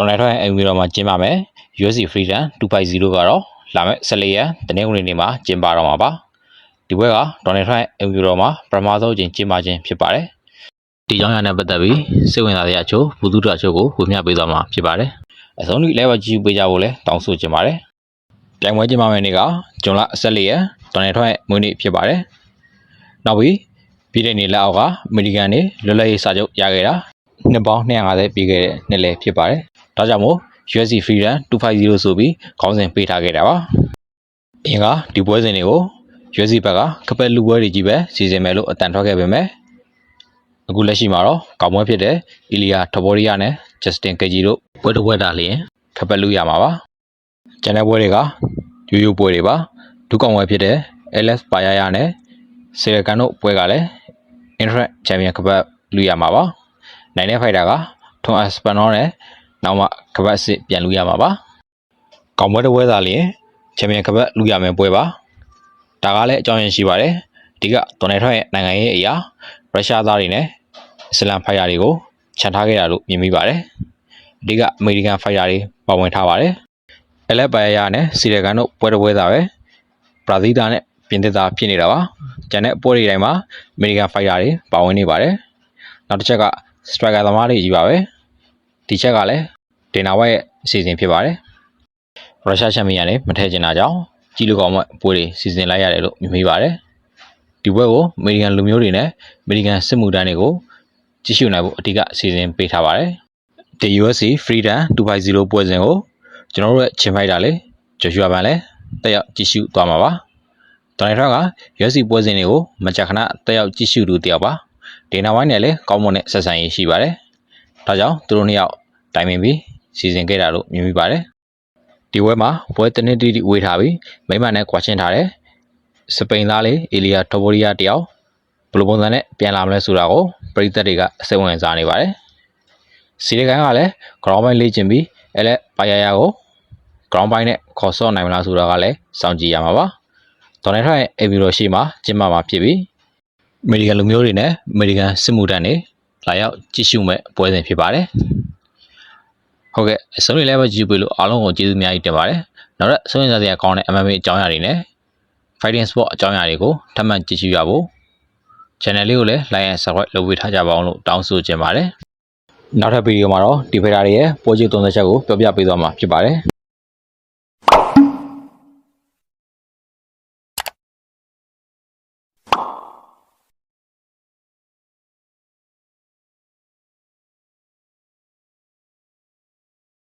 တော်နယ်ထွက်အိမ်ပြီးတော့မှကျင်းပါမယ် USC Freedom 250ကတော့လာမယ့်14ရက်တနင်္ဂနွေနေ့မှာကျင်းပတော့မှာပါဒီဘက်ကတော်နယ်ထွက်အိမ်ပြီးတော့မှပထမဆုံးကျင်းပခြင်းဖြစ်ပါတယ်ဒီကြောင့်ရတဲ့ပတ်သက်ပြီးစိတ်ဝင်စားတဲ့အချို့ဘူသူတအချို့ကိုဝေမျှပေးသွားမှာဖြစ်ပါတယ်အဆုံးထိလည်းပဲကြည့်ပေးကြဖို့လည်းတောင်းဆိုချင်ပါတယ်ပြိုင်ပွဲကျင်းပမယ့်နေ့ကဇွန်လ14ရက်တော်နယ်ထွက်မွေးနေ့ဖြစ်ပါတယ်နောက်ပြီးပြည်တဲ့နေ့လက်အောက်ကအမေရိကန်နေလွတ်လပ်ရေးစာချုပ်ရခဲ့တာနှစ်ပေါင်း250ပြည့်ခဲ့တဲ့နှစ်လည်းဖြစ်ပါတယ်ဒါကြောင့်မို့ USC Freedom 250ဆိုပြီးခေါင်းစဉ်ပေးထားခဲ့တာပါအရင်ကဒီပွဲစဉ်တွေကို USC ဘက်ကကပက်လူပွဲတွေကြီးပဲစီစဉ်မယ်လို့အတန်ထွက်ခဲ့ပေမဲ့အခုလက်ရှိမှာတော့ကောင်ပွဲဖြစ်တဲ့ Ilya Topuria နဲ့ Justin Gaethje တို့ပွဲတစ်ပွဲတာလျင်ကပက်လူရမှာပါကျန်တဲ့ပွဲတွေကရိုးရိုးပွဲတွေပါဒုကောင်ပွဲဖြစ်တဲ့ Alex Pereira နဲ့ Cyril တို့ပွဲကလည်း Interim Champion ကပက်လူရမှာပါနိုင်တဲ့ဖိုက်တာက Tom Aspinall နဲ့နောက်မှကပတ်စစ်ပြန်လူရမှာပါကောင်ပွဲတစ်ပွဲသာလျင်ချန်ပီယံကပတ်လူရမယ်ပွဲပါဒါကလည်းအကြောင်းရင်းရှိပါတယ်အဓိကဒေါ်နယ်ထရန့်ရဲ့နိုင်ငံရေးအရာရုရှားသားတွေနဲ့အစ္စလမ်ဖိုက်တာတွေကိုခြံထားခဲ့တာလို့မြင်မိပါတယ်အဓိကအမေရိကန်ဖိုက်တာတွေပါဝင်ထားပါတယ်အလက်ပါယာနဲ့စီရကန်တို့ပွဲတစ်ပွဲသာပဲဘရာဇီးသားနဲ့ပြင်သစ်သားဖြစ်နေတာပါကျန်တဲ့ပွဲတွေတိုင်းမှာအမေရိကန်ဖိုက်တာတွေပါဝင်နေပါတယ်နောက်တစ်ချက်ကစထရိုက်ကာသမားတွေကြီးပါပဲဒီချက်ကလည်းဒေနာဝက်ရဲ့အစီအစဉ်ဖြစ်ပါတယ်ရုရှားချန်ပီယံနဲ့မထည့်ချင်တာကြောင့်ကြီးလူကောင်မပွဲတွေစီစဉ်လိုက်ရတယ်လို့မြင်မိပါတယ်ဒီပွဲကိုအမေရိကန်လူမျိုးတွေနဲ့အမေရိကန်စစ်မှုထမ်းတွေကိုကြည့်ရှုနိုင်ဖို့အဓိကအစီအစဉ်ပေးထားပါတယ်ဒီ USC Freedom 250ပွဲစဉ်ကိုကျွန်တော်တို့ရဲ့ချင်းဖိုက်တာလေဂျိုရှူအာဘန်လည်းတက်ရောက်ကြည့်ရှုသွားမှာပါဒေါ်နယ်ထရန့်က USC ပွဲစဉ်တွေကိုမကြာခဏတက်ရောက်ကြည့်ရှုသူတယောက်ပါဒေနာဝိုင်းနဲ့လည်းကောင်းမွန်တဲ့ဆက်ဆံရေးရှိပါတယ်ဒါကြောင့်သူတို့နှစ်ယောက်တိုင်ပင်ပြီးစီစဉ်ခဲ့တာလို့မြင်မိပါတယ်ဒီပွဲမှာပွဲတစ်နှစ်တိတိဝေးထားပြီးမိမနဲ့ကွာချင်းထားတဲ့စပိန်သားလေးအီလီယာတိုပိုရီယာတယောက်ဘယ်လိုပုံစံနဲ့ပြန်လာမလဲဆိုတာကိုပရိသတ်တွေကစိတ်ဝင်စားနေပါတယ်စီရီကန်ကလည်း ground point လေ့ကျင့်ပြီးအဲ့လက်ပါယာယာကို ground point နဲ့ခေါ်ဆော့နိုင်မလားဆိုတာကလည်းစောင့်ကြည့်ရမှာပါဒေါ်နယ်ထရန့်ရဲ့အေဗီရိုရှိမှာကျင်းပမှာဖြစ်ပြီးအမေရိကန်လူမျိုးတွေနဲ့အမေရိကန်စစ်မှုထမ်းတွေလာရောက်ကြည့်ရှုမဲ့ပွဲစဉ်ဖြစ်ပါတယ်ဟုတ်ကဲ့အဆုံးလေးလည်းပဲကြည့်ပေးလို့အားလုံးကိုကျေးဇူးအများကြီးတင်ပါတယ်နောက်ထပ်ဆုံးဖြတ်စရာကောင်းတဲ့ MMA အကြောင်းအရာတွေနဲ့ Fighting Sport အကြောင်းအရာတွေကိုထပ်မံကြည့်ရှုရဖို့ channel လေးကိုလည်း like and subscribe လုပ်ပေးထားကြပါအောင်လို့တောင်းဆိုချင်ပါတယ်နောက်ထပ်ဗီဒီယိုမှာတော့ဒီဖေတာတွေရဲ့ပွဲချုပ်သုံးသက်ချက်ကိုပြောပြပေးသွားမှာဖြစ်ပါတယ်